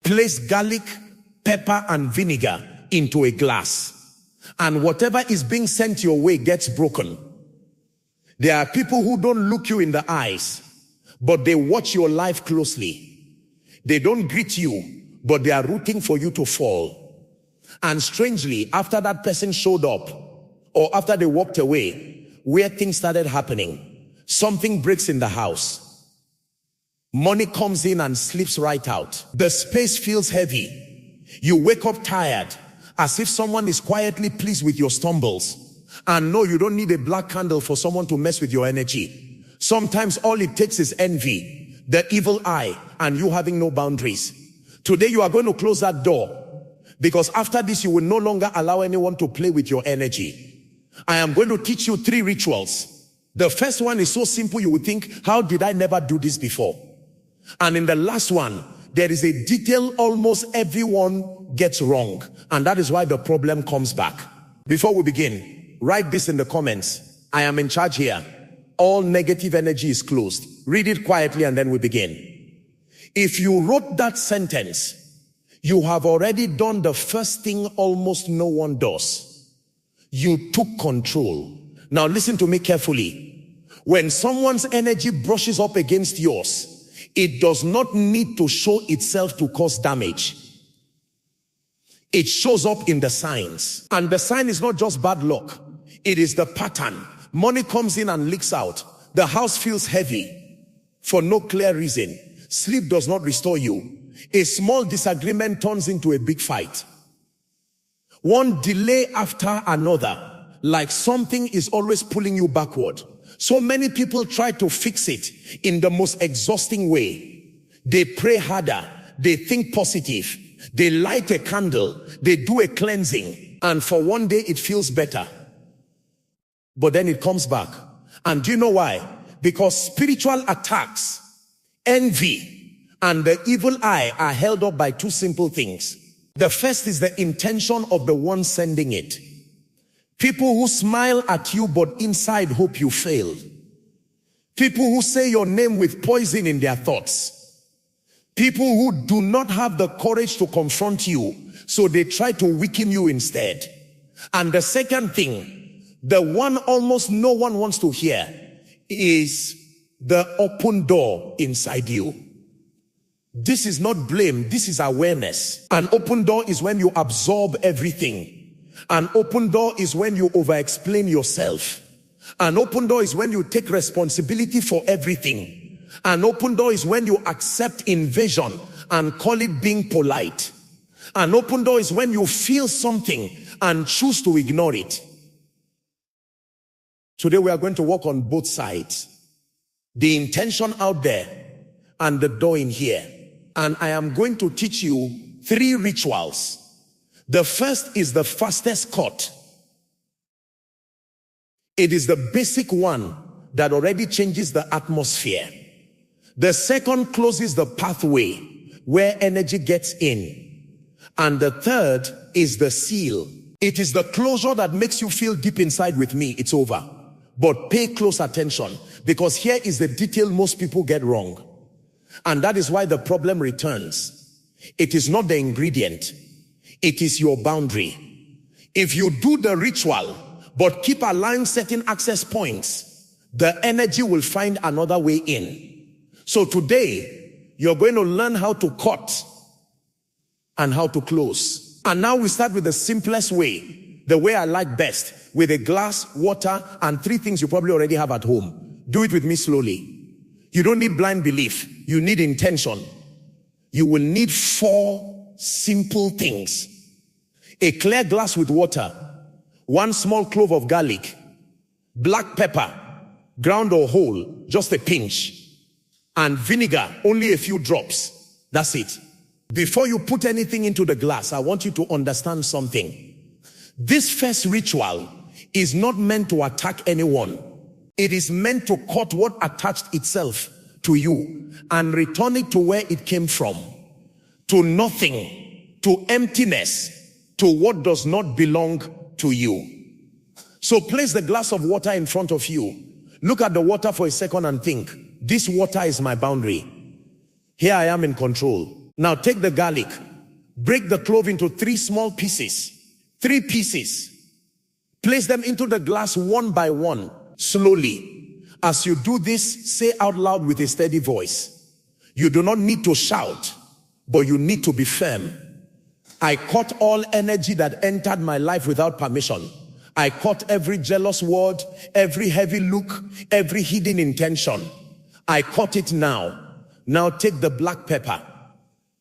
Place garlic, pepper, and vinegar into a glass, and whatever is being sent your way gets broken. There are people who don't look you in the eyes, but they watch your life closely. They don't greet you, but they are rooting for you to fall. And strangely, after that person showed up, or after they walked away, weird things started happening. Something breaks in the house. Money comes in and slips right out. The space feels heavy. You wake up tired, as if someone is quietly pleased with your stumbles. And no, you don't need a black candle for someone to mess with your energy. Sometimes all it takes is envy, the evil eye, and you having no boundaries. Today you are going to close that door, because after this you will no longer allow anyone to play with your energy. I am going to teach you 3 rituals. The first one is so simple you would think, how did I never do this before? And in the last one, there is a detail almost everyone gets wrong, and that is why the problem comes back. Before we begin, write this in the comments. I am in charge here. All negative energy is closed. Read it quietly and then we begin. If you wrote that sentence, you have already done the first thing almost no one does. You took control. Now listen to me carefully. When someone's energy brushes up against yours, it does not need to show itself to cause damage. It shows up in the signs. And the sign is not just bad luck. It is the pattern. Money comes in and leaks out. The house feels heavy for no clear reason. Sleep does not restore you. A small disagreement turns into a big fight. One delay after another, like something is always pulling you backward. So many people try to fix it in the most exhausting way. They pray harder, they think positive, they light a candle, they do a cleansing, and for one day it feels better. But then it comes back. And do you know why? Because spiritual attacks, envy, and the evil eye are held up by 2 simple things. The first is the intention of the one sending it. People who smile at you but inside hope you fail. People who say your name with poison in their thoughts. People who do not have the courage to confront you, so they try to weaken you instead. And the second thing, the one almost no one wants to hear, is the open door inside you. This is not blame, this is awareness. An open door is when you absorb everything. An open door is when you over-explain yourself. An open door is when you take responsibility for everything. An open door is when you accept invasion and call it being polite. An open door is when you feel something and choose to ignore it. Today we are going to work on both sides. The intention out there and the door in here. And I am going to teach you 3 rituals. The first is the fastest cut. It is the basic one that already changes the atmosphere. The second closes the pathway where energy gets in. And the third is the seal. It is the closure that makes you feel deep inside, with me, it's over. But pay close attention, because here is the detail most people get wrong. And that is why the problem returns. It is not the ingredient. It is your boundary. If you do the ritual, but keep allowing certain access points, the energy will find another way in. So today, you're going to learn how to cut and how to close. And now we start with the simplest way, the way I like best, with a glass, water, and 3 things you probably already have at home. Do it with me slowly. You don't need blind belief. You need intention. You will need 4 simple things. A clear glass with water, 1 small clove of garlic, black pepper, ground or whole, just a pinch, and vinegar, only a few drops. That's it. Before you put anything into the glass, I want you to understand something. This first ritual is not meant to attack anyone. It is meant to cut what attached itself to you and return it to where it came from, to nothing, to emptiness, to what does not belong to you. So place the glass of water in front of you. Look at the water for a second and think, this water is my boundary. Here I am in control. Now take the garlic, break the clove into 3 small pieces, 3 pieces. Place them into the glass one by one, slowly. As you do this, say out loud with a steady voice. You do not need to shout, but you need to be firm. I cut all energy that entered my life without permission. I cut every jealous word, every heavy look, every hidden intention. I cut it now. Now take the black pepper.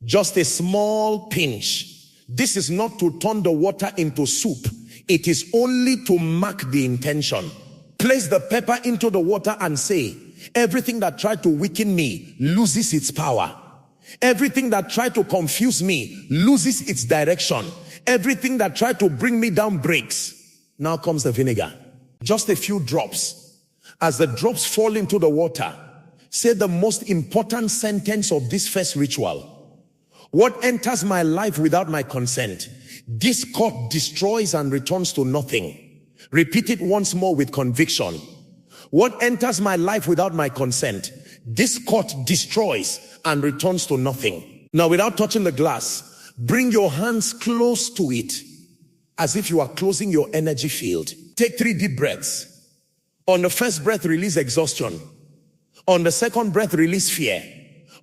Just a small pinch. This is not to turn the water into soup. It is only to mark the intention. Place the pepper into the water and say, everything that tried to weaken me loses its power. Everything that tried to confuse me loses its direction. Everything that tried to bring me down breaks. Now comes the vinegar. Just a few drops. As the drops fall into the water, say the most important sentence of this first ritual. What enters my life without my consent, this cut destroys and returns to nothing. Repeat it once more with conviction. What enters my life without my consent, this cut destroys and returns to nothing. Now, without touching the glass, bring your hands close to it, as if you are closing your energy field. Take 3 deep breaths. On the first breath, release exhaustion. On the second breath, release fear.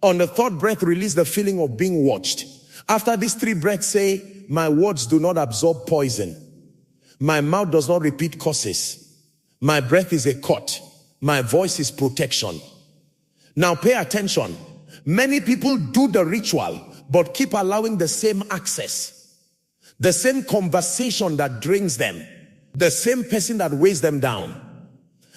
On the third breath, release the feeling of being watched. After these 3 breaths, say, my words do not absorb poison. My mouth does not repeat curses. My breath is a cut. My voice is protection. Now pay attention. Many people do the ritual, but keep allowing the same access. The same conversation that drains them. The same person that weighs them down.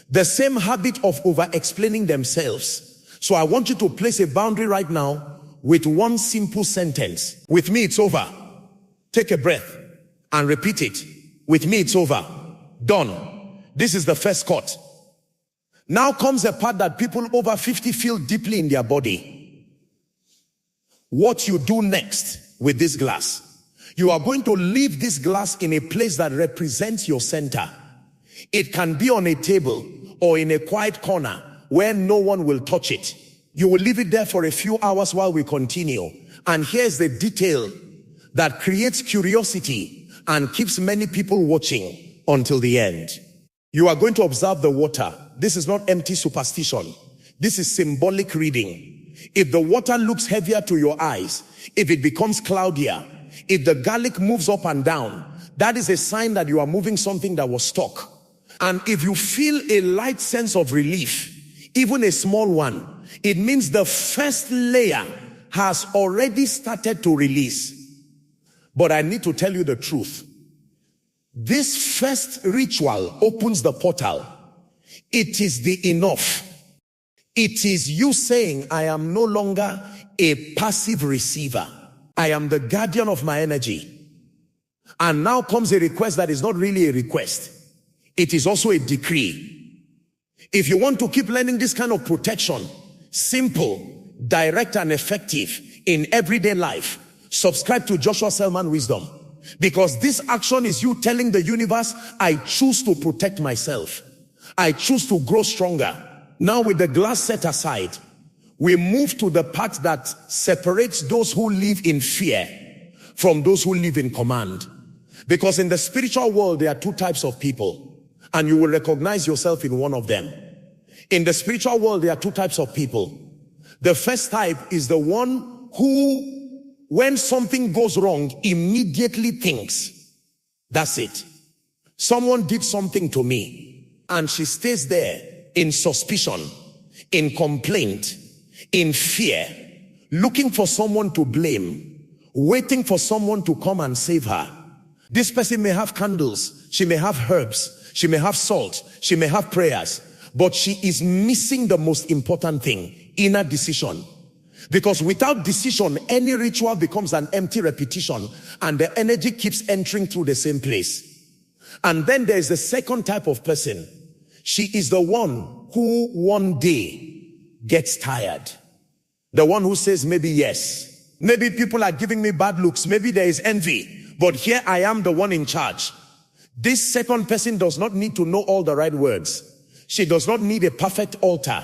The same habit of over-explaining themselves. So I want you to place a boundary right now with one simple sentence. With me, it's over. Take a breath and repeat it. With me, it's over. Done. This is the first cut. Now comes a part that people over 50 feel deeply in their body. What you do next with this glass. You are going to leave this glass in a place that represents your center. It can be on a table or in a quiet corner where no one will touch it. You will leave it there for a few hours while we continue. And here's the detail that creates curiosity and keeps many people watching until the end. You are going to observe the water. This is not empty superstition. This is symbolic reading. If the water looks heavier to your eyes, if it becomes cloudier, if the garlic moves up and down, that is a sign that you are moving something that was stuck. And if you feel a light sense of relief, even a small one, it means the first layer has already started to release. But I need to tell you the truth. This first ritual opens the portal. It is the enough. It is you saying, I am no longer a passive receiver. I am the guardian of my energy. And now comes a request that is not really a request. It is also a decree. If you want to keep learning this kind of protection, simple, direct, and effective in everyday life, subscribe to Joshua Selman Wisdom. Because this action is you telling the universe, I choose to protect myself. I choose to grow stronger. Now with the glass set aside, we move to the part that separates those who live in fear from those who live in command. Because in the spiritual world, there are 2 types of people. And you will recognize yourself in one of them. In the spiritual world, there are 2 types of people. The first type is the one who, when something goes wrong, immediately thinks, that's it. Someone did something to me. And she stays there in suspicion, in complaint, in fear, looking for someone to blame, waiting for someone to come and save her. This person may have candles, she may have herbs, she may have salt, she may have prayers, but she is missing the most important thing, inner decision. Because without decision, any ritual becomes an empty repetition and the energy keeps entering through the same place. And then there is the second type of person. She is the one who one day gets tired. The one who says, maybe yes. Maybe people are giving me bad looks. Maybe there is envy. But here I am the one in charge. This second person does not need to know all the right words. She does not need a perfect altar.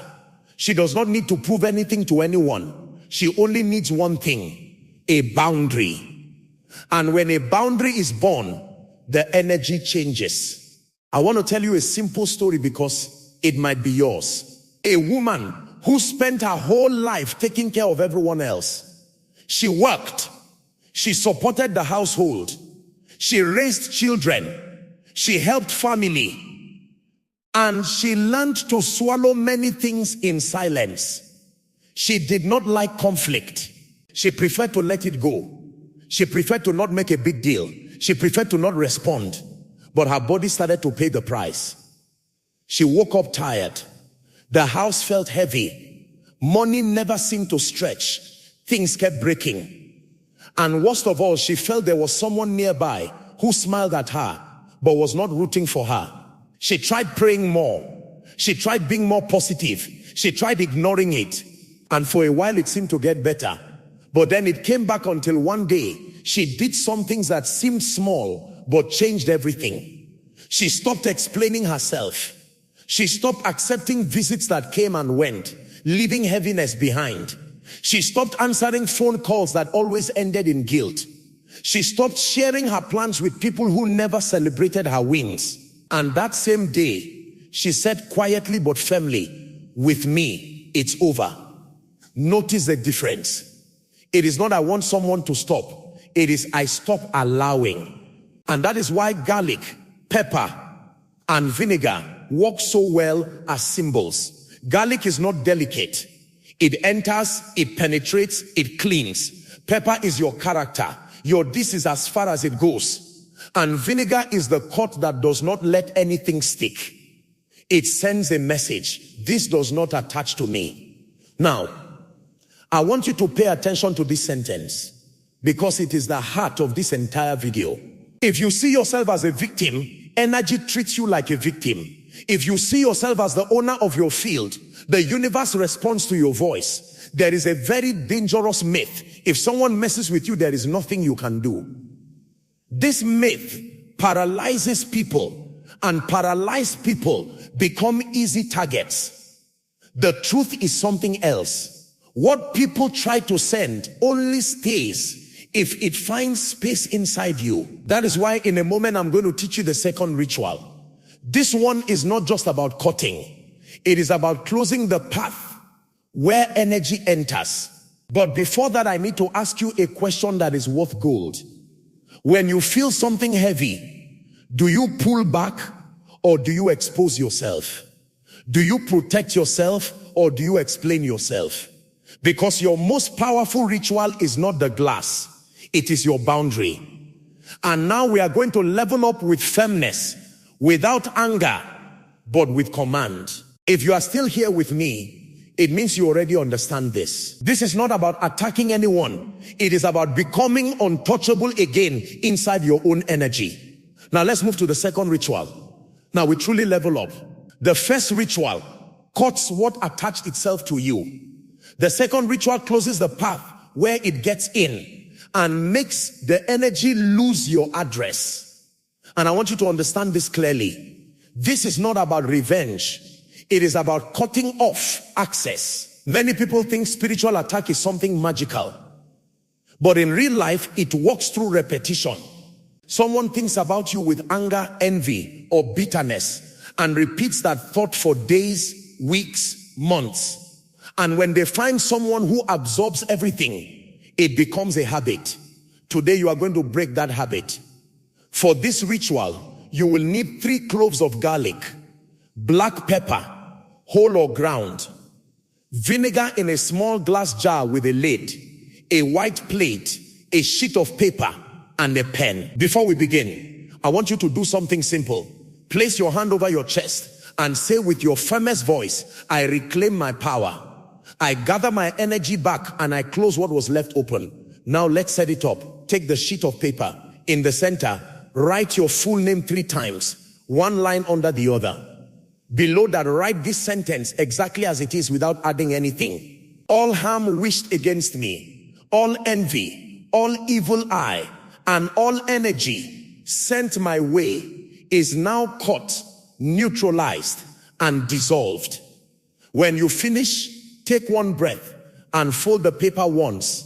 She does not need to prove anything to anyone. She only needs one thing. a boundary. And when a boundary is born, the energy changes. I want to tell you a simple story because it might be yours. A woman who spent her whole life taking care of everyone else. She worked. She supported the household. She raised children. She helped family. And she learned to swallow many things in silence. She did not like conflict. She preferred to let it go. She preferred to not make a big deal. She preferred to not respond. But her body started to pay the price. She woke up tired. The house felt heavy. Money never seemed to stretch. Things kept breaking. And worst of all, she felt there was someone nearby who smiled at her, but was not rooting for her. She tried praying more. She tried being more positive. She tried ignoring it. And for a while, it seemed to get better. But then it came back until one day, she did some things that seemed small, but changed everything. She stopped explaining herself. She stopped accepting visits that came and went, leaving heaviness behind. She stopped answering phone calls that always ended in guilt. She stopped sharing her plans with people who never celebrated her wins. And that same day, she said quietly but firmly, "With me, it's over." Notice the difference. It is not I want someone to stop. It is I stop allowing. And that is why garlic, pepper, and vinegar work so well as symbols. Garlic is not delicate. It enters, it penetrates, it cleans. Pepper is your character. Your this is as far as it goes. And vinegar is the cut that does not let anything stick. It sends a message. This does not attach to me. Now, I want you to pay attention to this sentence because it is the heart of this entire video. If you see yourself as a victim, energy treats you like a victim. If you see yourself as the owner of your field, the universe responds to your voice. There is a very dangerous myth. If someone messes with you, there is nothing you can do. This myth paralyzes people, and paralyzed people become easy targets. The truth is something else. What people try to send only stays if it finds space inside you. That is why in a moment I'm going to teach you the second ritual. This one is not just about cutting. It is about closing the path where energy enters. But before that, I need to ask you a question that is worth gold. When you feel something heavy, do you pull back or do you expose yourself? Do you protect yourself or do you explain yourself? Because your most powerful ritual is not the glass, it is your boundary. And now we are going to level up with firmness, without anger, but with command. If you are still here with me, it means you already understand this. This is not about attacking anyone. It is about becoming untouchable again inside your own energy. Now let's move to the second ritual. Now we truly level up. The first ritual cuts what attached itself to you. The second ritual closes the path where it gets in and makes the energy lose your address. And I want you to understand this clearly. This is not about revenge. It is about cutting off access. Many people think spiritual attack is something magical. But in real life, it works through repetition. Someone thinks about you with anger, envy, or bitterness and repeats that thought for days, weeks, months. And when they find someone who absorbs everything, it becomes a habit. Today you are going to break that habit. For this ritual, you will need 3 cloves of garlic, black pepper, whole or ground, vinegar in a small glass jar with a lid, a white plate, a sheet of paper, and a pen. Before we begin, I want you to do something simple. Place your hand over your chest and say with your firmest voice, "I reclaim my power. I gather my energy back and I close what was left open." Now let's set it up. Take the sheet of paper. In the center, write your full name 3 times, one line under the other. Below that, write this sentence exactly as it is without adding anything. All harm wished against me, all envy, all evil eye, and all energy sent my way is now cut, neutralized, and dissolved. When you finish, take one breath and fold the paper once,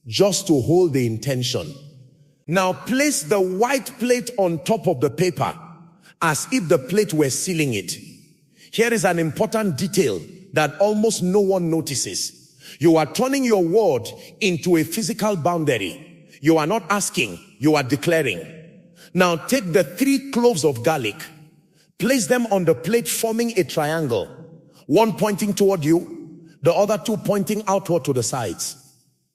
just to hold the intention. Now place the white plate on top of the paper as if the plate were sealing it. Here is an important detail that almost no one notices. You are turning your word into a physical boundary. You are not asking, you are declaring. Now take the 3 cloves of garlic, place them on the plate forming a triangle, one pointing toward you, the other 2 pointing outward to the sides.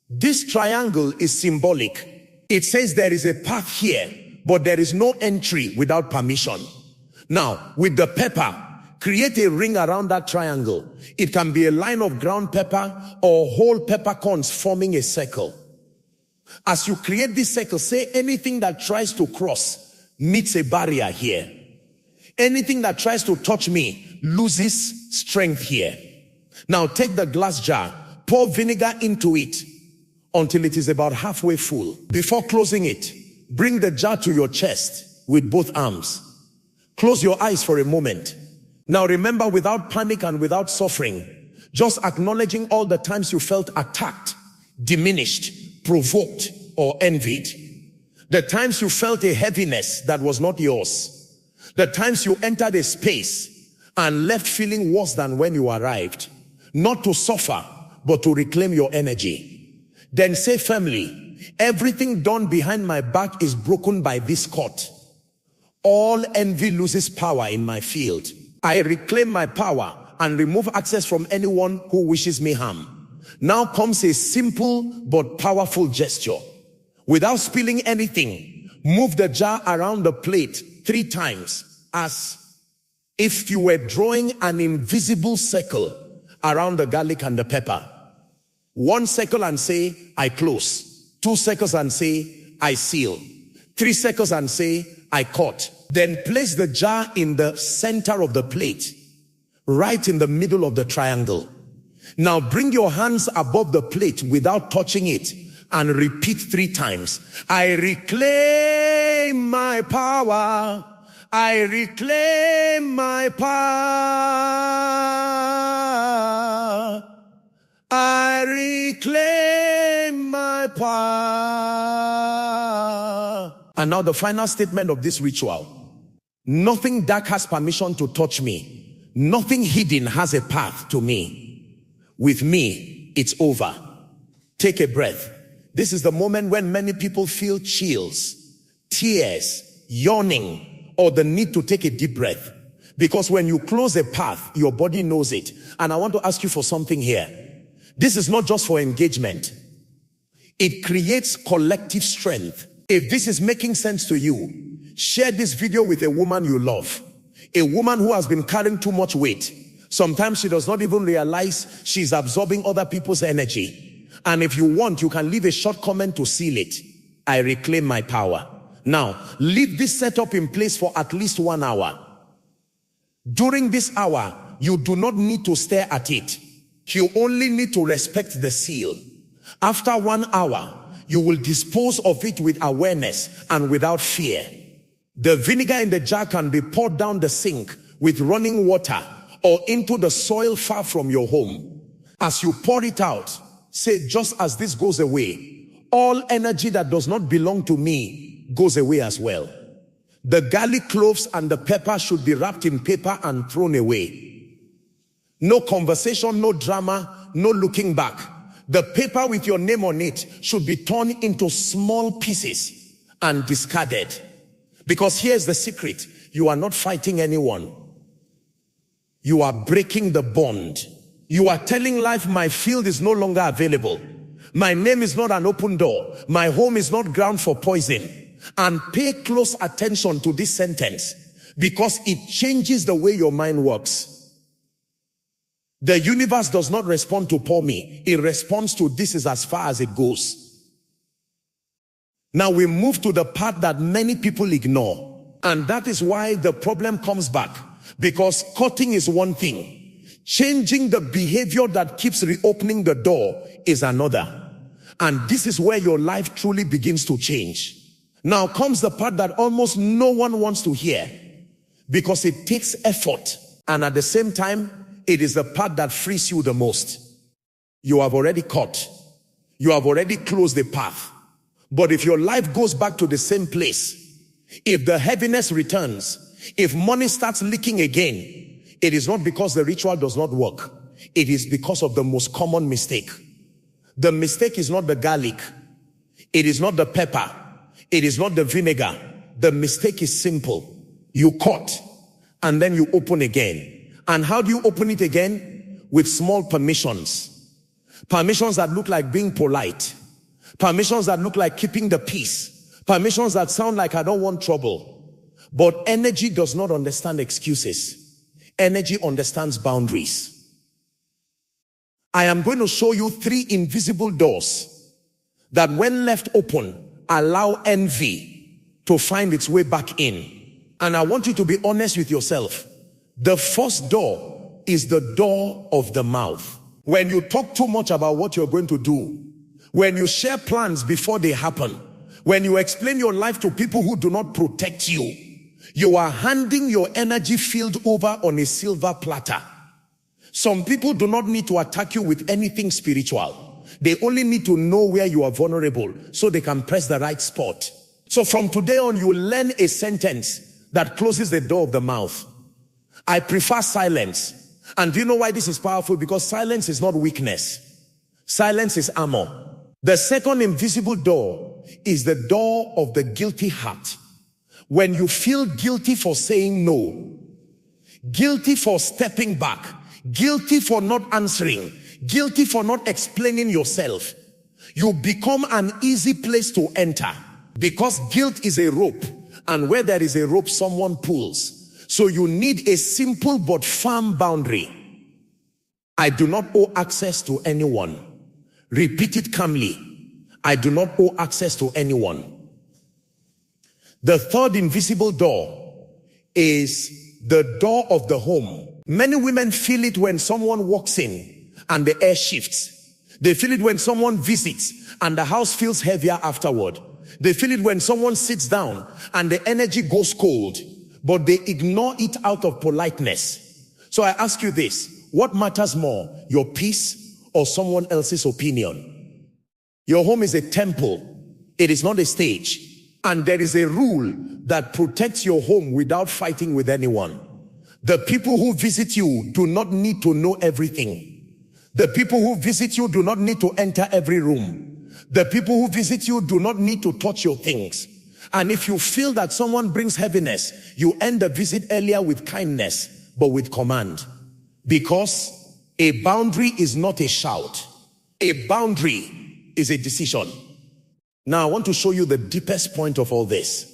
This triangle is symbolic. It says there is a path here, but there is no entry without permission. Now, with the pepper, create a ring around that triangle. It can be a line of ground pepper or whole peppercorns forming a circle. As you create this circle, say anything that tries to cross meets a barrier here. Anything that tries to touch me loses strength here. Now take the glass jar, pour vinegar into it until it is about halfway full. Before closing it, bring the jar to your chest with both arms. Close your eyes for a moment. Now remember, without panic and without suffering, just acknowledging all the times you felt attacked, diminished, provoked, or envied. The times you felt a heaviness that was not yours. The times you entered a space and left feeling worse than when you arrived. Not to suffer, but to reclaim your energy. Then say firmly, everything done behind my back is broken by this court. All envy loses power in my field. I reclaim my power and remove access from anyone who wishes me harm. Now comes a simple but powerful gesture. Without spilling anything, move the jar around the plate 3 times as if you were drawing an invisible circle around the garlic and the pepper. 1 circle and say, I close. 2 circles and say, I seal. 3 circles and say, I cut. Then place the jar in the center of the plate, right in the middle of the triangle. Now bring your hands above the plate without touching it and repeat 3 times. I reclaim my power. I reclaim my power. I reclaim my power. And now the final statement of this ritual. Nothing dark has permission to touch me. Nothing hidden has a path to me. With me, it's over. Take a breath. This is the moment when many people feel chills, tears, yawning, or the need to take a deep breath. Because when you close a path, your body knows it. And I want to ask you for something here. This is not just for engagement. It creates collective strength. If this is making sense to you, share this video with a woman you love. A woman who has been carrying too much weight. Sometimes she does not even realize she's absorbing other people's energy. And if you want, you can leave a short comment to seal it. I reclaim my power. Now, leave this setup in place for at least 1 hour. During this hour, you do not need to stare at it. You only need to respect the seal. After 1 hour, you will dispose of it with awareness and without fear. The vinegar in the jar can be poured down the sink with running water or into the soil far from your home. As you pour it out, say, just as this goes away, all energy that does not belong to me goes away as well. The garlic cloves and the pepper should be wrapped in paper and thrown away. No conversation, no drama, no looking back. The paper with your name on it should be torn into small pieces and discarded. Because here's the secret. You are not fighting anyone. You are breaking the bond. You are telling life, my field is no longer available. My name is not an open door. My home is not ground for poison. And pay close attention to this sentence because it changes the way your mind works. The universe does not respond to pour me. It responds to this is as far as it goes. Now we move to the part that many people ignore. And that is why the problem comes back. Because cutting is one thing. Changing the behavior that keeps reopening the door is another. And this is where your life truly begins to change. Now comes the part that almost no one wants to hear. Because it takes effort. And at the same time, it is the part that frees you the most. You have already cut. You have already closed the path. But if your life goes back to the same place, if the heaviness returns, if money starts leaking again, it is not because the ritual does not work. It is because of the most common mistake. The mistake is not the garlic. It is not the pepper. It is not the vinegar. The mistake is simple. You cut and then you open again. And how do you open it again? With small permissions. Permissions that look like being polite. Permissions that look like keeping the peace. Permissions that sound like I don't want trouble. But energy does not understand excuses. Energy understands boundaries. I am going to show you 3 invisible doors that when left open, allow envy to find its way back in. And I want you to be honest with yourself. The first door is the door of the mouth. When you talk too much about what you're going to do, when you share plans before they happen, when you explain your life to people who do not protect you, you are handing your energy field over on a silver platter. Some people do not need to attack you with anything spiritual. They only need to know where you are vulnerable so they can press the right spot. So from today on, you learn a sentence that closes the door of the mouth. I prefer silence. And do you know why this is powerful? Because silence is not weakness. Silence is armor. The second invisible door is the door of the guilty heart. When you feel guilty for saying no, guilty for stepping back, guilty for not answering, guilty for not explaining yourself, you become an easy place to enter, because guilt is a rope, and where there is a rope, someone pulls. So you need a simple but firm boundary. I do not owe access to anyone. Repeat it calmly. I do not owe access to anyone. The third invisible door is the door of the home. Many women feel it when someone walks in and the air shifts. They feel it when someone visits and the house feels heavier afterward. They feel it when someone sits down and the energy goes cold, but they ignore it out of politeness. So I ask you this, what matters more, your peace or someone else's opinion? Your home is a temple. It is not a stage. And there is a rule that protects your home without fighting with anyone. The people who visit you do not need to know everything. The people who visit you do not need to enter every room. The people who visit you do not need to touch your things. And if you feel that someone brings heaviness, you end the visit earlier with kindness, but with command. Because a boundary is not a shout. A boundary is a decision. Now I want to show you the deepest point of all this.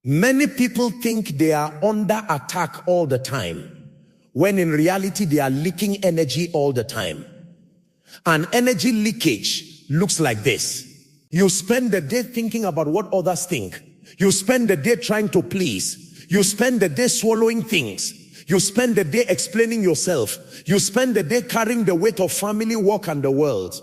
Many people think they are under attack all the time, when in reality they are leaking energy all the time. And energy leakage looks like this. You spend the day thinking about what others think. You spend the day trying to please. You spend the day swallowing things. You spend the day explaining yourself. You spend the day carrying the weight of family, work, and the world.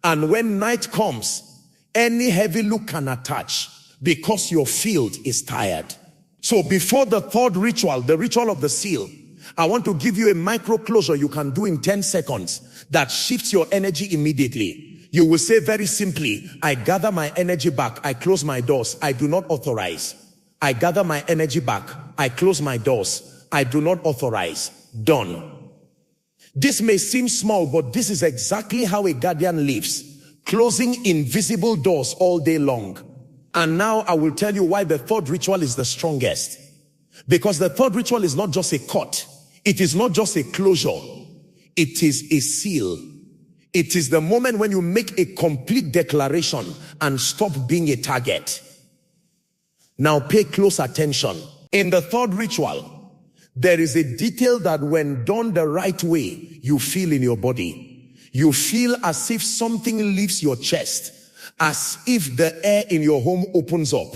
And when night comes, any heavy look can attach, because your field is tired. So before the third ritual, the ritual of the seal, I want to give you a micro closure you can do in 10 seconds that shifts your energy immediately. You will say very simply, I gather my energy back, I close my doors, I do not authorize. I gather my energy back, I close my doors, I do not authorize. Done. This may seem small, but this is exactly how a guardian lives, closing invisible doors all day long. And now I will tell you why the third ritual is the strongest. Because the third ritual is not just a cut. It is not just a closure. It is a seal. It is the moment when you make a complete declaration and stop being a target. Now pay close attention. In the third ritual, there is a detail that when done the right way, you feel in your body. You feel as if something leaves your chest, as if the air in your home opens up.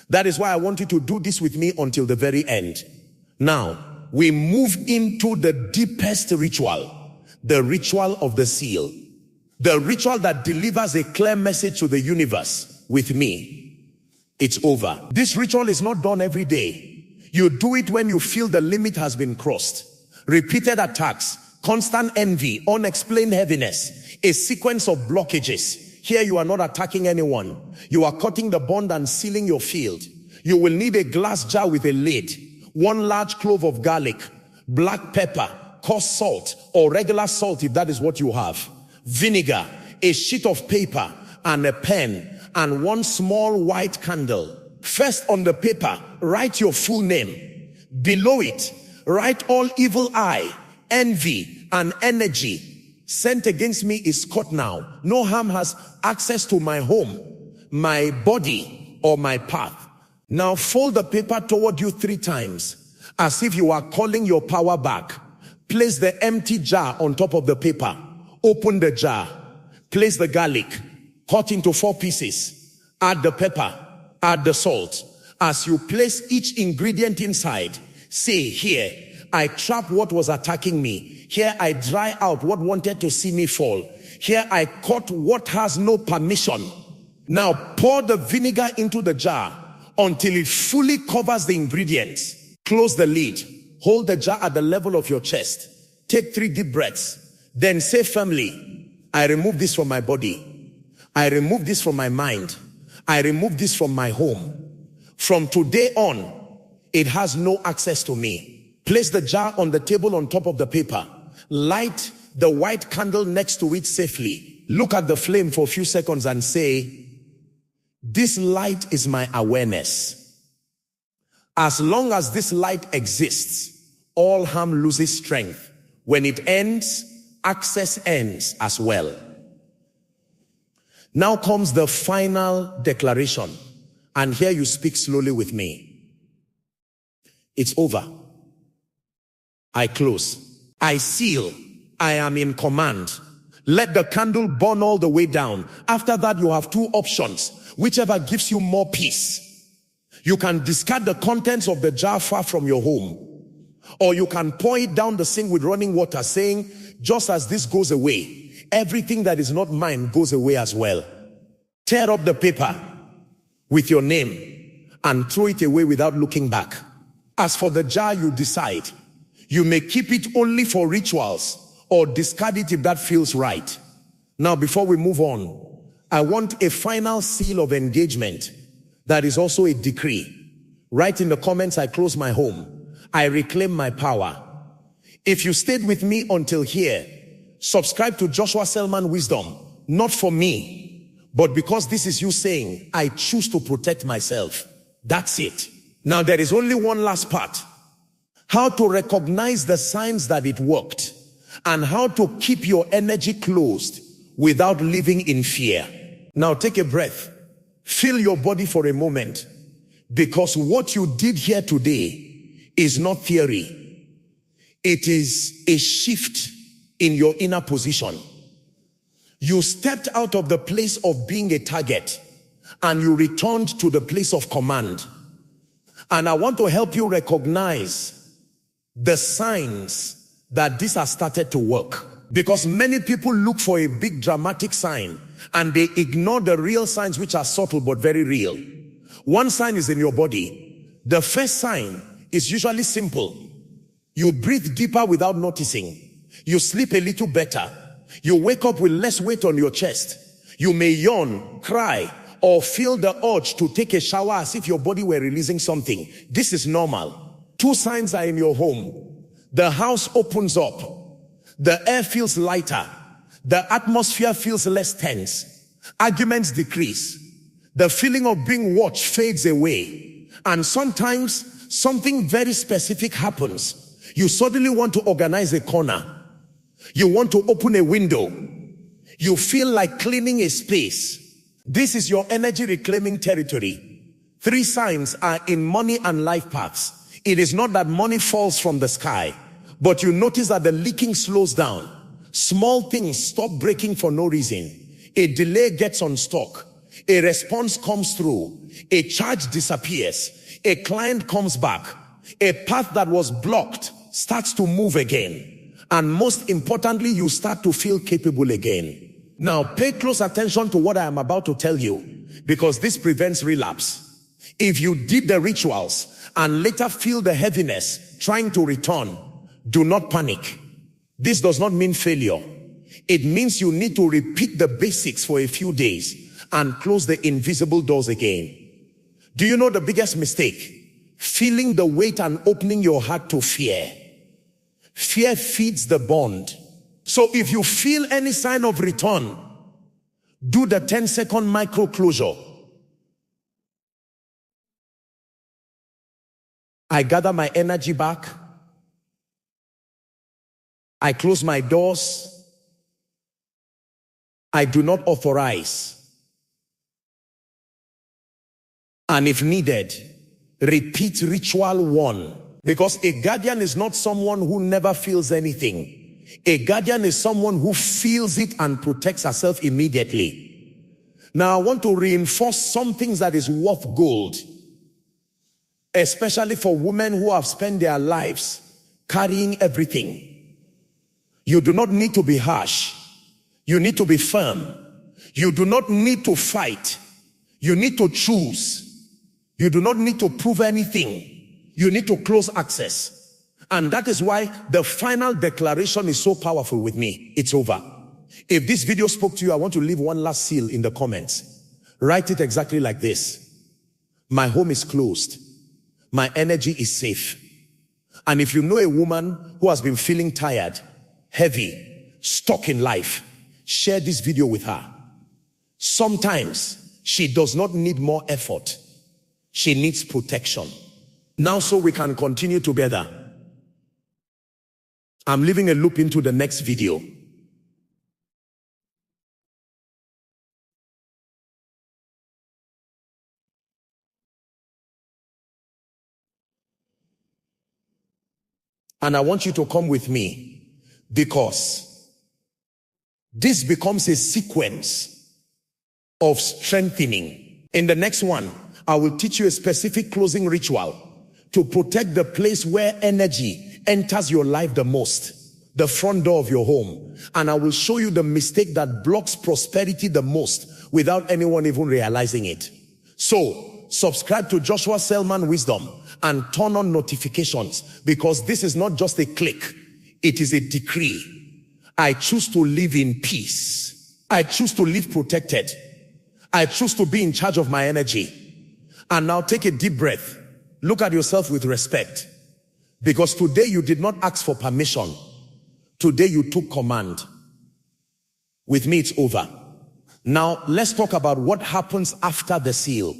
That is why I want you to do this with me until the very end. Now, we move into the deepest ritual, the ritual of the seal. The ritual that delivers a clear message to the universe. With me, it's over. This ritual is not done every day. You do it when you feel the limit has been crossed. Repeated attacks, constant envy, unexplained heaviness, a sequence of blockages. Here you are not attacking anyone. You are cutting the bond and sealing your field. You will need a glass jar with a lid, 1 large clove of garlic, black pepper, coarse salt or regular salt if that is what you have, vinegar, a sheet of paper and a pen, and 1 small white candle. First on the paper, write your full name. Below it, write all evil eye, envy and energy sent against me is cut now. No harm has access to my home, my body or my path. Now fold the paper toward you 3 times as if you are calling your power back. Place the empty jar on top of the paper. Open the jar. Place the garlic, cut into 4 pieces. Add the pepper, add the salt. As you place each ingredient inside, say, here I trap what was attacking me. Here I dry out what wanted to see me fall. Here I cut what has no permission. Now pour the vinegar into the jar until it fully covers the ingredients. Close the lid. Hold the jar at the level of your chest. Take 3 deep breaths. Then say firmly, I remove this from my body. I remove this from my mind. I remove this from my home. From today on, it has no access to me. Place the jar on the table on top of the paper. Light the white candle next to it safely. Look at the flame for a few seconds and say, this light is my awareness. As long as this light exists, all harm loses strength. When it ends, access ends as well. Now comes the final declaration. And here you speak slowly with me. It's over. I close. I seal. I am in command. Let the candle burn all the way down. After that, you have 2 options. Whichever gives you more peace. You can discard the contents of the jar far from your home. Or you can pour it down the sink with running water, saying, just as this goes away, everything that is not mine goes away as well. Tear up the paper with your name and throw it away without looking back. As for the jar, you decide. You may keep it only for rituals or discard it if that feels right. Now, before we move on, I want a final seal of engagement that is also a decree. Write in the comments, I close my home. I reclaim my power. If you stayed with me until here, subscribe to Joshua Selman Wisdom, not for me, but because this is you saying, I choose to protect myself. That's it. Now there is only one last part. How to recognize the signs that it worked and how to keep your energy closed without living in fear. Now take a breath. Feel your body for a moment, because what you did here today is not theory. It is a shift in your inner position. You stepped out of the place of being a target and you returned to the place of command. And I want to help you recognize the signs that this has started to work. Because many people look for a big dramatic sign and they ignore the real signs, which are subtle but very real. One sign is in your body. The first sign is usually simple. You breathe deeper without noticing. You sleep a little better. You wake up with less weight on your chest. You may yawn, cry, or feel the urge to take a shower as if your body were releasing something. This is normal. 2 signs are in your home. The house opens up. The air feels lighter. The atmosphere feels less tense. Arguments decrease. The feeling of being watched fades away. And sometimes something very specific happens. You suddenly want to organize a corner. You want to open a window. You feel like cleaning a space. This is your energy reclaiming territory. 3 signs are in money and life paths. It is not that money falls from the sky, but you notice that the leaking slows down. Small things stop breaking for no reason. A delay gets unstuck. A response comes through. A charge disappears. A client comes back. A path that was blocked starts to move again. And most importantly, you start to feel capable again. Now, pay close attention to what I am about to tell you, because this prevents relapse. If you did the rituals and later feel the heaviness trying to return, do not panic. This does not mean failure. It means you need to repeat the basics for a few days and close the invisible doors again. Do you know the biggest mistake? Feeling the weight and opening your heart to fear. Fear feeds the bond. So if you feel any sign of return, do the 10-second micro closure. I gather my energy back. I close my doors. I do not authorize. And if needed, repeat ritual 1. Because a guardian is not someone who never feels anything. A guardian is someone who feels it and protects herself immediately. Now I want to reinforce some things that is worth gold, especially for women who have spent their lives carrying everything. You do not need to be harsh. You need to be firm. You do not need to fight. You need to choose. You do not need to prove anything. You need to close access. And that is why the final declaration is so powerful with me. It's over. If this video spoke to you, I want to leave one last seal in the comments. Write it exactly like this. My home is closed. My energy is safe. And if you know a woman who has been feeling tired, heavy, stuck in life, share this video with her. Sometimes she does not need more effort. She needs protection. Now, so we can continue together. I'm leaving a loop into the next video. And I want you to come with me, because this becomes a sequence of strengthening. In the next one, I will teach you a specific closing ritual to protect the place where energy enters your life the most, the front door of your home. And I will show you the mistake that blocks prosperity the most without anyone even realizing it. So, subscribe to Joshua Selman Wisdom and turn on notifications, because this is not just a click, it is a decree. I choose to live in peace. I choose to live protected. I choose to be in charge of my energy. And now take a deep breath. Look at yourself with respect. Because today you did not ask for permission. Today you took command. With me, it's over. Now let's talk about what happens after the seal.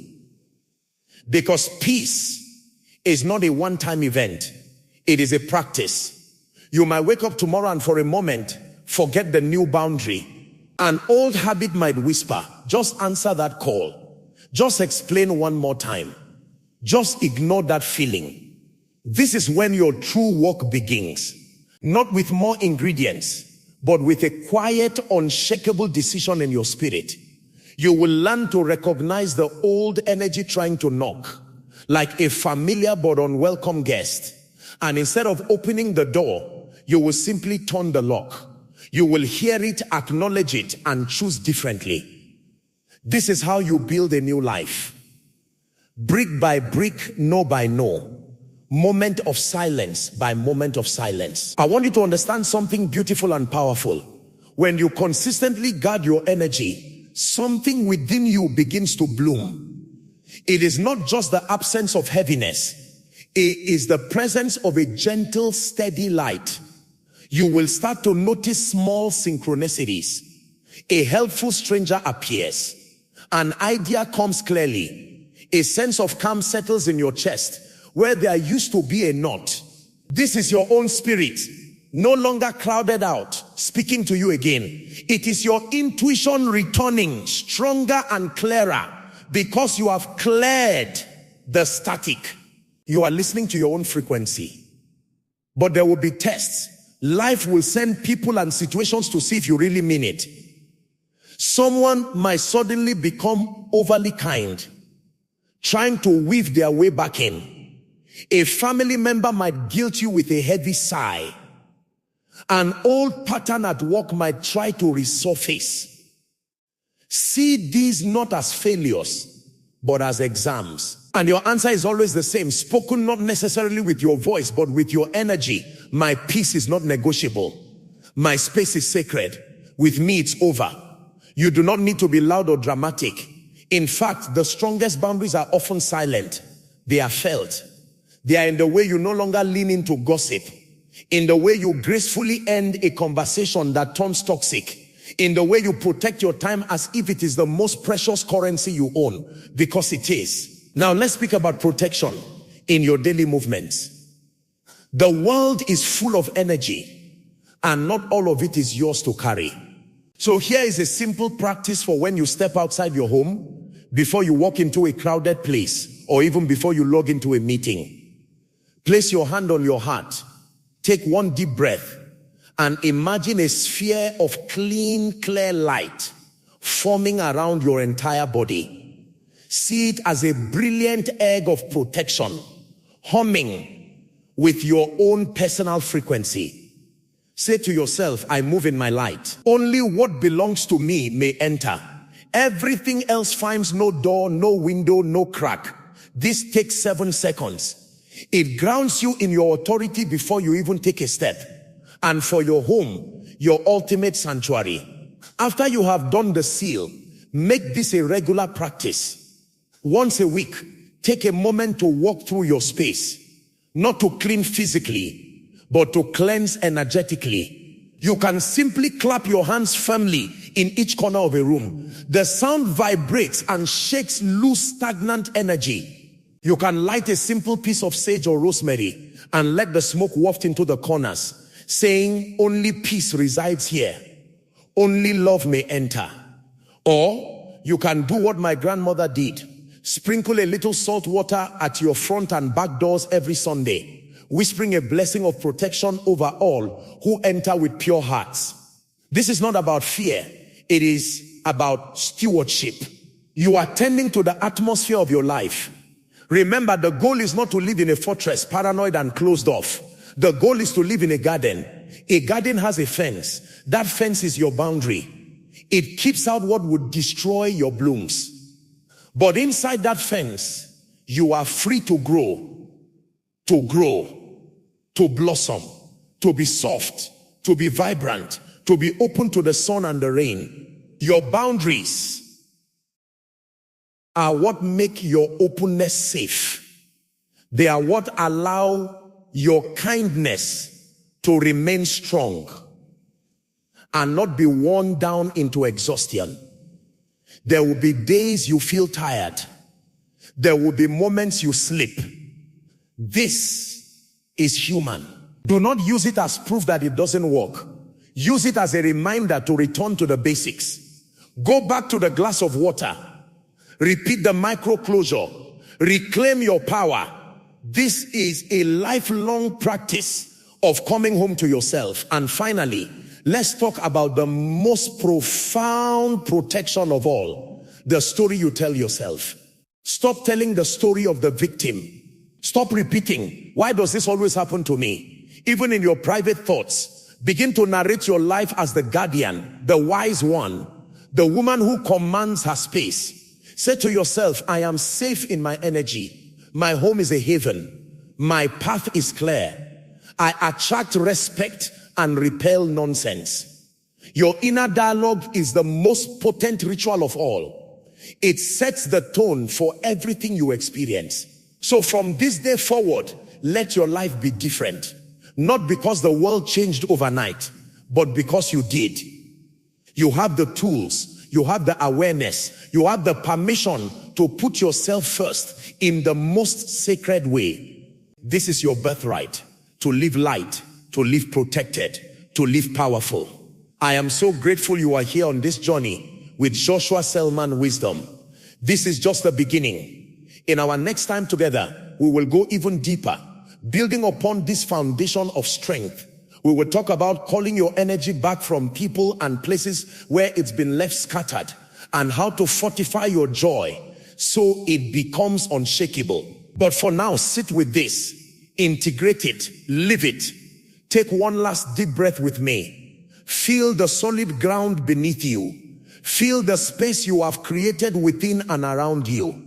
Because peace is not a one-time event. It is a practice. You might wake up tomorrow and for a moment forget the new boundary. An old habit might whisper, just answer that call. Just explain one more time. Just ignore that feeling. This is when your true work begins. Not with more ingredients, but with a quiet, unshakable decision in your spirit. You will learn to recognize the old energy trying to knock, like a familiar but unwelcome guest. And instead of opening the door, you will simply turn the lock. You will hear it, acknowledge it, and choose differently. This is how you build a new life. Brick by brick, no by no. Moment of silence by moment of silence. I want you to understand something beautiful and powerful. When you consistently guard your energy, something within you begins to bloom. It is not just the absence of heaviness. It is the presence of a gentle, steady light. You will start to notice small synchronicities. A helpful stranger appears. An idea comes clearly. A sense of calm settles in your chest where there used to be a knot. This is your own spirit, no longer crowded out, speaking to you again. It is your intuition returning stronger and clearer because you have cleared the static. You are listening to your own frequency. But there will be tests. Life will send people and situations to see if you really mean it. Someone might suddenly become overly kind, trying to weave their way back in. A family member might guilt you with a heavy sigh. An old pattern at work might try to resurface. See these not as failures, but as exams. And your answer is always the same, spoken not necessarily with your voice, but with your energy. My peace is not negotiable. My space is sacred. With me, it's over. You do not need to be loud or dramatic. In fact, the strongest boundaries are often silent. They are felt. They are in the way you no longer lean into gossip, in the way you gracefully end a conversation that turns toxic, in the way you protect your time as if it is the most precious currency you own, because it is. Now let's speak about protection in your daily movements. The world is full of energy, and not all of it is yours to carry. So here is a simple practice for when you step outside your home, before you walk into a crowded place, or even before you log into a meeting. Place your hand on your heart, take one deep breath, and imagine a sphere of clean, clear light forming around your entire body. See it as a brilliant egg of protection, humming with your own personal frequency. Say to yourself, I move in my light. Only what belongs to me may enter. Everything else finds no door, no window, no crack. This takes 7 seconds. It grounds you in your authority before you even take a step. And for your home, your ultimate sanctuary. After you have done the seal, make this a regular practice. Once a week, take a moment to walk through your space. Not to clean physically, but to cleanse energetically. You can simply clap your hands firmly in each corner of a room. The sound vibrates and shakes loose stagnant energy. You can light a simple piece of sage or rosemary and let the smoke waft into the corners, saying, only peace resides here. Only love may enter. Or you can do what my grandmother did. Sprinkle a little salt water at your front and back doors every Sunday, whispering a blessing of protection over all who enter with pure hearts. This is not about fear. It is about stewardship. You are tending to the atmosphere of your life. Remember, the goal is not to live in a fortress, paranoid and closed off. The goal is to live in a garden. A garden has a fence. That fence is your boundary. It keeps out what would destroy your blooms. But inside that fence, you are free to grow, to blossom, to be soft, to be vibrant, to be open to the sun and the rain. Your boundaries are what make your openness safe. They are what allow your kindness to remain strong and not be worn down into exhaustion. There will be days you feel tired. There will be moments you sleep. This is human. Do not use it as proof that it doesn't work. Use it as a reminder to return to the basics. Go back to the glass of water. Repeat the micro closure. Reclaim your power. This is a lifelong practice of coming home to yourself. And finally, let's talk about the most profound protection of all, the story you tell yourself. Stop telling the story of the victim. Stop repeating, why does this always happen to me? Even in your private thoughts, begin to narrate your life as the guardian, the wise one, the woman who commands her space. Say to yourself, I am safe in my energy. My home is a haven. My path is clear. I attract respect and repel nonsense. Your inner dialogue is the most potent ritual of all. It sets the tone for everything you experience. So from this day forward, let your life be different. Not because the world changed overnight, but because you did. You have the tools. You have the awareness. You have the permission to put yourself first in the most sacred way. This is your birthright, to live light, to live protected, to live powerful. I am so grateful you are here on this journey with Joshua Selman Wisdom. This is just the beginning. In our next time together, we will go even deeper, building upon this foundation of strength. We will talk about calling your energy back from people and places where it's been left scattered, and how to fortify your joy so it becomes unshakable. But for now, sit with this, integrate it, live it. Take one last deep breath with me. Feel the solid ground beneath you. Feel the space you have created within and around you.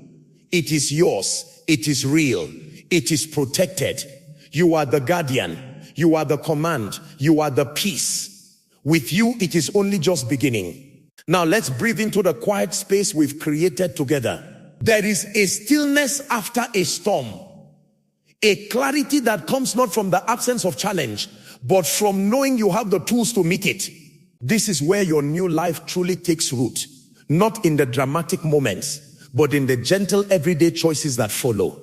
It is yours. It is real. It is protected. You are the guardian. You are the command. You are the peace. With you, it is only just beginning. Now let's breathe into the quiet space we've created together. There is a stillness after a storm. A clarity that comes not from the absence of challenge, but from knowing you have the tools to meet it. This is where your new life truly takes root. Not in the dramatic moments, but in the gentle everyday choices that follow.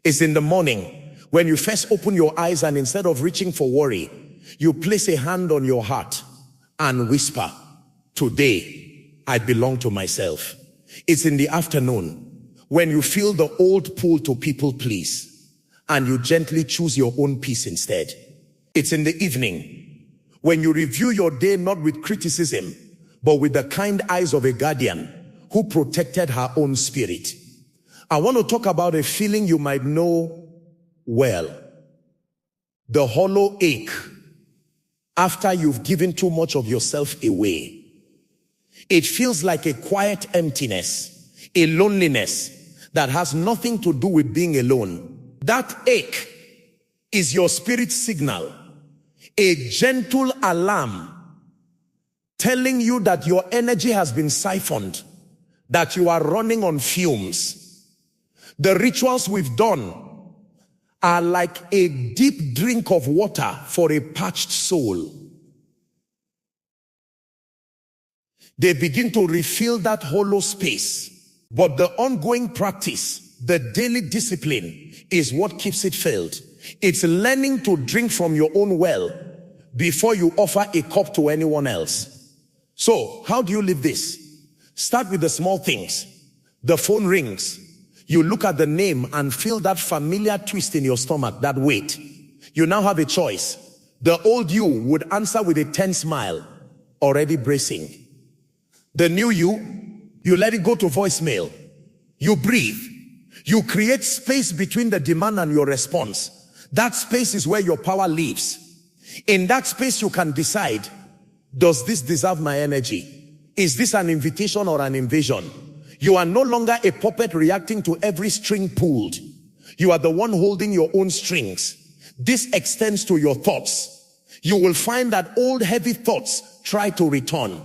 It's in the morning when you first open your eyes and instead of reaching for worry, you place a hand on your heart and whisper, "Today, I belong to myself." It's in the afternoon when you feel the old pull to people please, and you gently choose your own peace instead. It's in the evening when you review your day not with criticism, but with the kind eyes of a guardian who protected her own spirit. I want to talk about a feeling you might know well. The hollow ache after you've given too much of yourself away. It feels like a quiet emptiness, a loneliness that has nothing to do with being alone. That ache is your spirit's signal, a gentle alarm telling you that your energy has been siphoned, that you are running on fumes. The rituals we've done are like a deep drink of water for a parched soul. They begin to refill that hollow space, but the ongoing practice, the daily discipline, is what keeps it filled. It's learning to drink from your own well before you offer a cup to anyone else. So, how do you live this? Start with the small things. The phone rings. You look at the name and feel that familiar twist in your stomach, that weight. You now have a choice. The old you would answer with a tense smile, already bracing. The new you let it go to voicemail. You breathe. You create space between the demand and your response. That space is where your power lives. In that space, you can decide, does this deserve my energy? Is this an invitation or an invasion? You are no longer a puppet reacting to every string pulled. You are the one holding your own strings. This extends to your thoughts. You will find that old heavy thoughts try to return.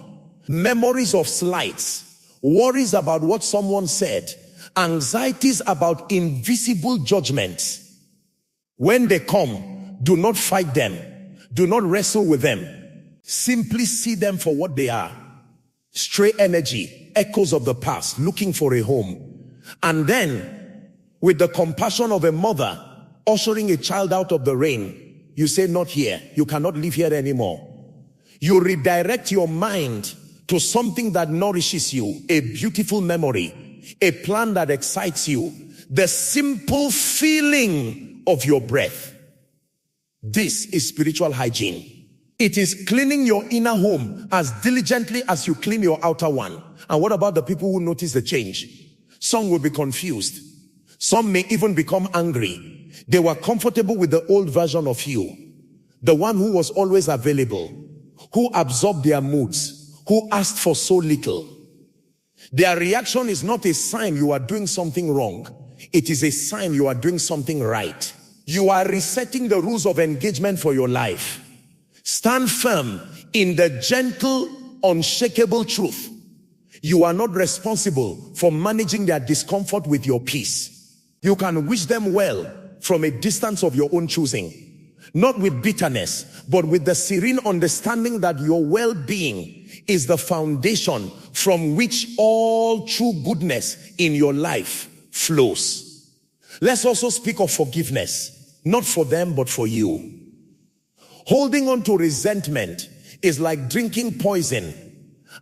Memories of slights, worries about what someone said, anxieties about invisible judgments. When they come, do not fight them. Do not wrestle with them. Simply see them for what they are. Stray energy, echoes of the past, looking for a home. And then, with the compassion of a mother ushering a child out of the rain, you say, not here. You cannot live here anymore. You redirect your mind to something that nourishes you, a beautiful memory, a plan that excites you, the simple feeling of your breath. This is spiritual hygiene. It is cleaning your inner home as diligently as you clean your outer one. And what about the people who notice the change? Some will be confused. Some may even become angry. They were comfortable with the old version of you, the one who was always available, who absorbed their moods, who asked for so little. Their reaction is not a sign you are doing something wrong. It is a sign you are doing something right. You are resetting the rules of engagement for your life. Stand firm in the gentle, unshakable truth. You are not responsible for managing their discomfort with your peace. You can wish them well from a distance of your own choosing, not with bitterness, but with the serene understanding that your well-being is the foundation from which all true goodness in your life flows. Let's also speak of forgiveness, not for them, but for you. Holding on to resentment is like drinking poison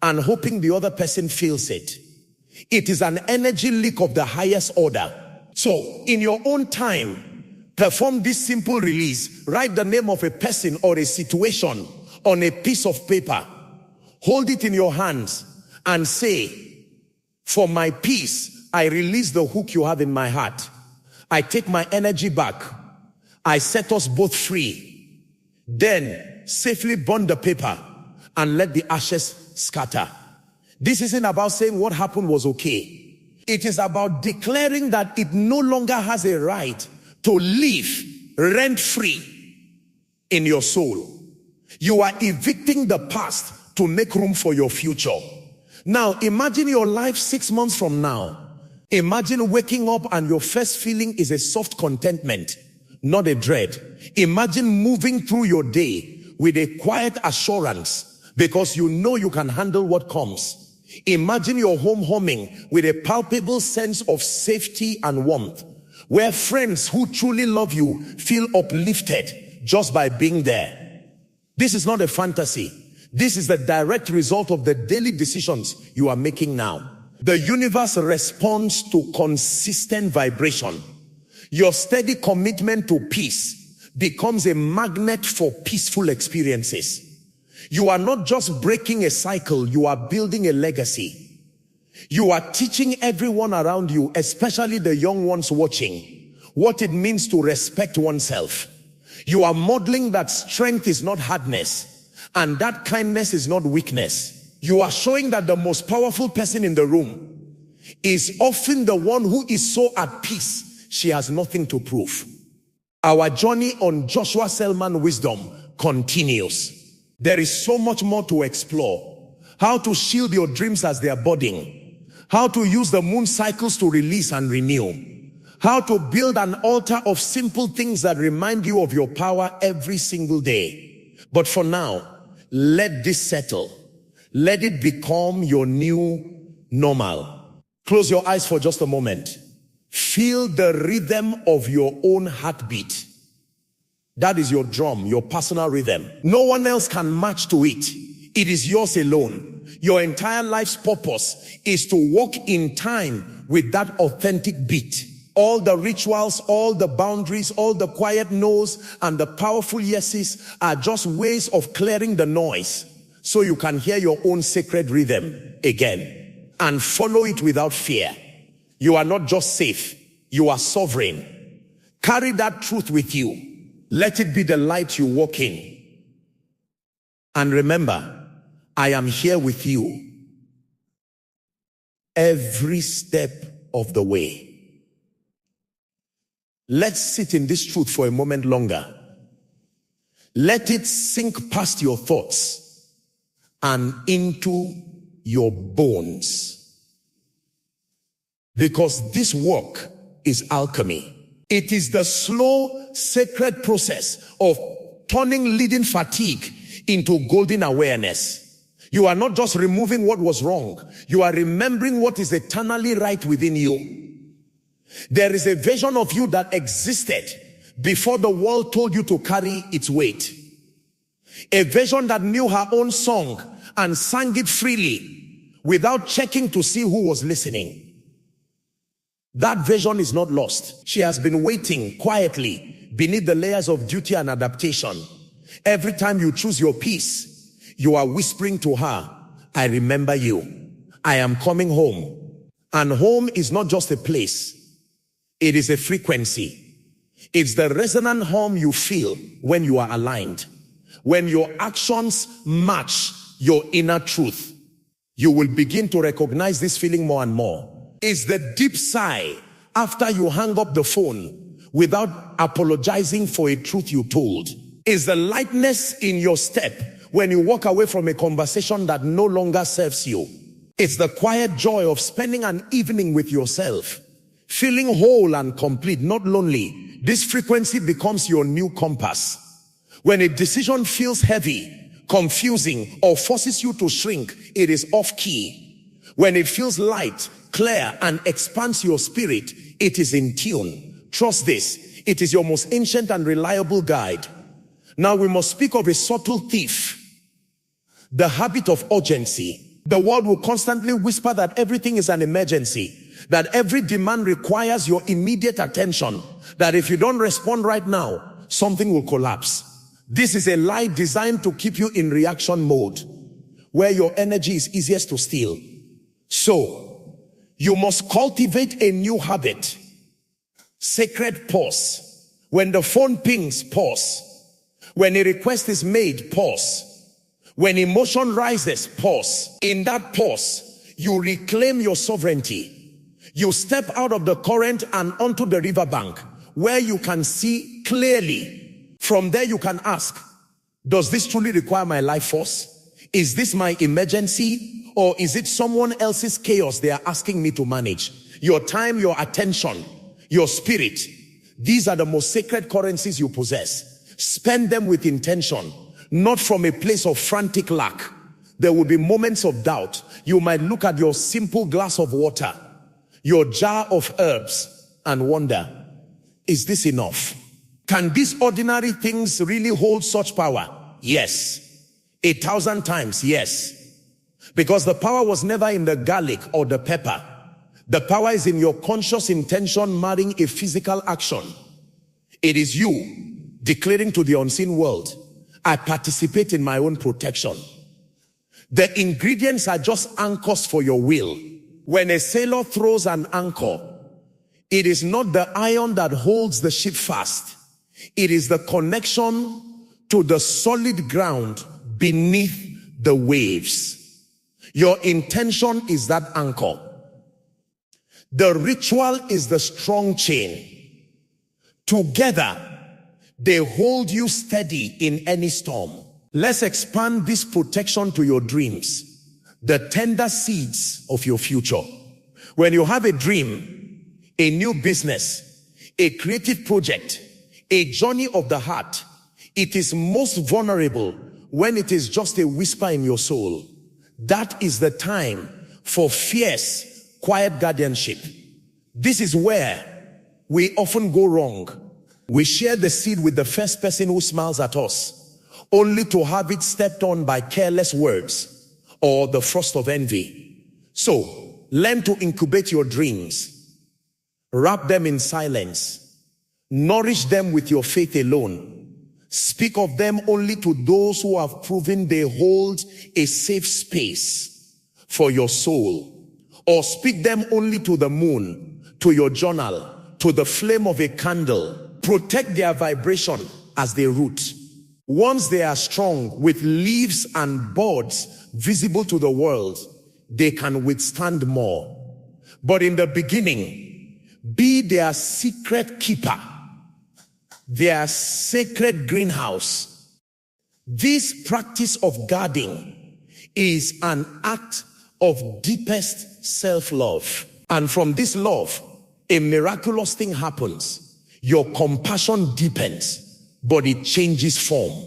and hoping the other person feels it. It is an energy leak of the highest order. So, in your own time, perform this simple release. Write the name of a person or a situation on a piece of paper. Hold it in your hands and say, for my peace, I release the hook you have in my heart. I take my energy back. I set us both free. Then safely burn the paper and let the ashes scatter. This isn't about saying what happened was okay. It is about declaring that it no longer has a right to live rent-free in your soul. You are evicting the past to make room for your future. Now, imagine your life 6 months from now. Imagine waking up and your first feeling is a soft contentment, not a dread. Imagine moving through your day with a quiet assurance because you know you can handle what comes. Imagine your home humming with a palpable sense of safety and warmth, where friends who truly love you feel uplifted just by being there. This is not a fantasy. This is the direct result of the daily decisions you are making now. The universe responds to consistent vibration. Your steady commitment to peace becomes a magnet for peaceful experiences. You are not just breaking a cycle, you are building a legacy. You are teaching everyone around you, especially the young ones watching, what it means to respect oneself. You are modeling that strength is not hardness, and that kindness is not weakness. You are showing that the most powerful person in the room is often the one who is so at peace, she has nothing to prove. Our journey on Joshua Selman wisdom continues. There is so much more to explore. How to shield your dreams as they are budding. How to use the moon cycles to release and renew. How to build an altar of simple things that remind you of your power every single day. But for now, let this settle. Let it become your new normal. Close your eyes for just a moment. Feel the rhythm of your own heartbeat. That is your drum, your personal rhythm. No one else can match to it. It is yours alone. Your entire life's purpose is to walk in time with that authentic beat. All the rituals, all the boundaries, all the quiet no's and the powerful yeses are just ways of clearing the noise so you can hear your own sacred rhythm again and follow it without fear. You are not just safe, you are sovereign. Carry that truth with you. Let it be the light you walk in. And remember, I am here with you every step of the way. Let's sit in this truth for a moment longer. Let it sink past your thoughts and into your bones. Because this work is alchemy. It is the slow, sacred process of turning leading fatigue into golden awareness. You are not just removing what was wrong. You are remembering what is eternally right within you. There is a version of you that existed before the world told you to carry its weight. A version that knew her own song and sang it freely without checking to see who was listening. That version is not lost. She has been waiting quietly beneath the layers of duty and adaptation. Every time you choose your peace, you are whispering to her, I remember you. I am coming home. And home is not just a place. It is a frequency. It's the resonant hum you feel when you are aligned. When your actions match your inner truth, you will begin to recognize this feeling more and more. It's the deep sigh after you hang up the phone without apologizing for a truth you told. It's the lightness in your step when you walk away from a conversation that no longer serves you. It's the quiet joy of spending an evening with yourself, feeling whole and complete, not lonely. This frequency becomes your new compass. When a decision feels heavy, confusing, or forces you to shrink, it is off key. When it feels light, clear, and expands your spirit, it is in tune. Trust this, it is your most ancient and reliable guide. Now we must speak of a subtle thief, the habit of urgency. The world will constantly whisper that everything is an emergency, that every demand requires your immediate attention, that if you don't respond right now, something will collapse. This is a lie designed to keep you in reaction mode, where your energy is easiest to steal. So, you must cultivate a new habit. Sacred pause. When the phone pings, pause. When a request is made, pause. When emotion rises, pause. In that pause, you reclaim your sovereignty. You step out of the current and onto the riverbank, where you can see clearly. From there you can ask, Does this truly require my life force? Is this my emergency? Or is it someone else's chaos they are asking me to manage? Your time, your attention, your spirit. These are the most sacred currencies you possess. Spend them with intention, not from a place of frantic lack. There will be moments of doubt. You might look at your simple glass of water, your jar of herbs, and wonder, is this enough? Can these ordinary things really hold such power? Yes. 1,000 times, yes. Because the power was never in the garlic or the pepper. The power is in your conscious intention marrying a physical action. It is you declaring to the unseen world, I participate in my own protection. The ingredients are just anchors for your will. When a sailor throws an anchor, it is not the iron that holds the ship fast. It is the connection to the solid ground beneath the waves. Your intention is that anchor. The ritual is the strong chain. Together, they hold you steady in any storm. Let's expand this protection to your dreams, the tender seeds of your future. When you have a dream, a new business, a creative project, a journey of the heart, it is most vulnerable when it is just a whisper in your soul. That is the time for fierce, quiet guardianship. This is where we often go wrong. We share the seed with the first person who smiles at us, only to have it stepped on by careless words or the frost of envy. So, learn to incubate your dreams. Wrap them in silence. Nourish them with your faith alone. Speak of them only to those who have proven they hold a safe space for your soul. Or speak them only to the moon, to your journal, to the flame of a candle. Protect their vibration as they root. Once they are strong with leaves and buds visible to the world, they can withstand more. But in the beginning, be their secret keeper, their sacred greenhouse. This practice of guarding is an act of deepest self-love. And from this love, a miraculous thing happens. Your compassion deepens, but it changes form.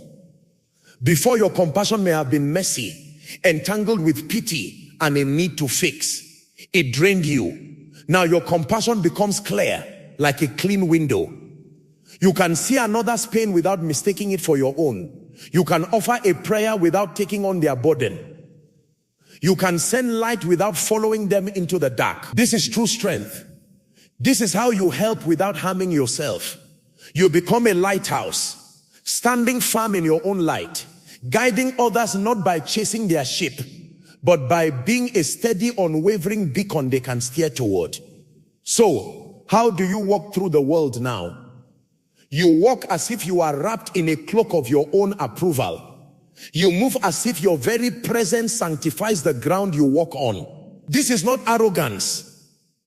Before, your compassion may have been messy, entangled with pity and a need to fix. It drained you. Now your compassion becomes clear, like a clean window. You can see another's pain without mistaking it for your own. You can offer a prayer without taking on their burden. You can send light without following them into the dark. This is true strength. This is how you help without harming yourself. You become a lighthouse, standing firm in your own light, guiding others not by chasing their ship, but by being a steady, unwavering beacon they can steer toward. So, how do you walk through the world now? You walk as if you are wrapped in a cloak of your own approval. You move as if your very presence sanctifies the ground you walk on. This is not arrogance.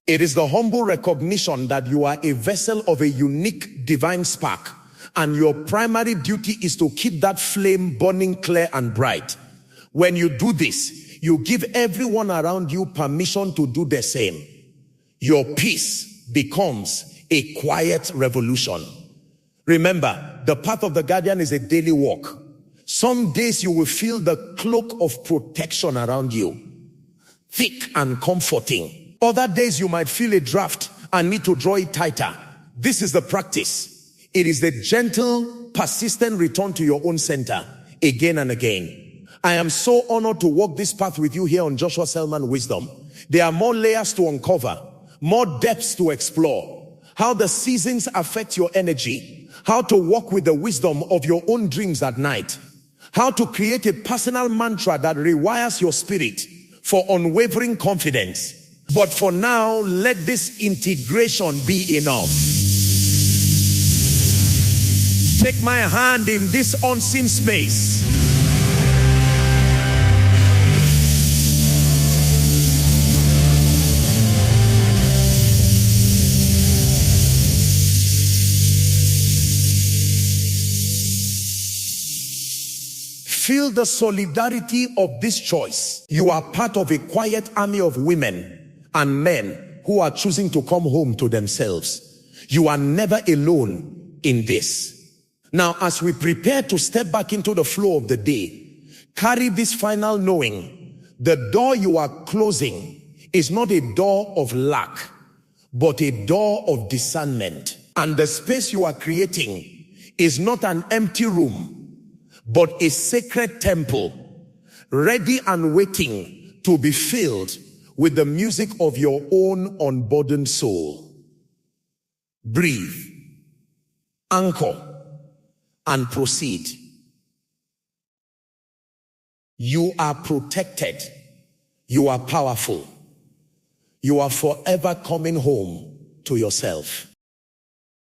It is the humble recognition that you are a vessel of a unique divine spark, and your primary duty is to keep that flame burning clear and bright. When you do this, you give everyone around you permission to do the same. Your peace becomes a quiet revolution. Remember, the path of the guardian is a daily walk. Some days you will feel the cloak of protection around you, thick and comforting. Other days you might feel a draft and need to draw it tighter. This is the practice. It is the gentle, persistent return to your own center again and again. I am so honored to walk this path with you here on Joshua Selman Wisdom. There are more layers to uncover, more depths to explore. How the seasons affect your energy, how to walk with the wisdom of your own dreams at night, how to create a personal mantra that rewires your spirit for unwavering confidence. But for now, let this integration be enough. Take my hand in this unseen space. Feel the solidarity of this choice. You are part of a quiet army of women and men who are choosing to come home to themselves. You are never alone in this. Now, as we prepare to step back into the flow of the day, carry this final knowing: the door you are closing is not a door of lack, but a door of discernment. And the space you are creating is not an empty room, but a sacred temple, ready and waiting to be filled with the music of your own unburdened soul. Breathe, anchor, and proceed. You are protected. You are powerful. You are forever coming home to yourself.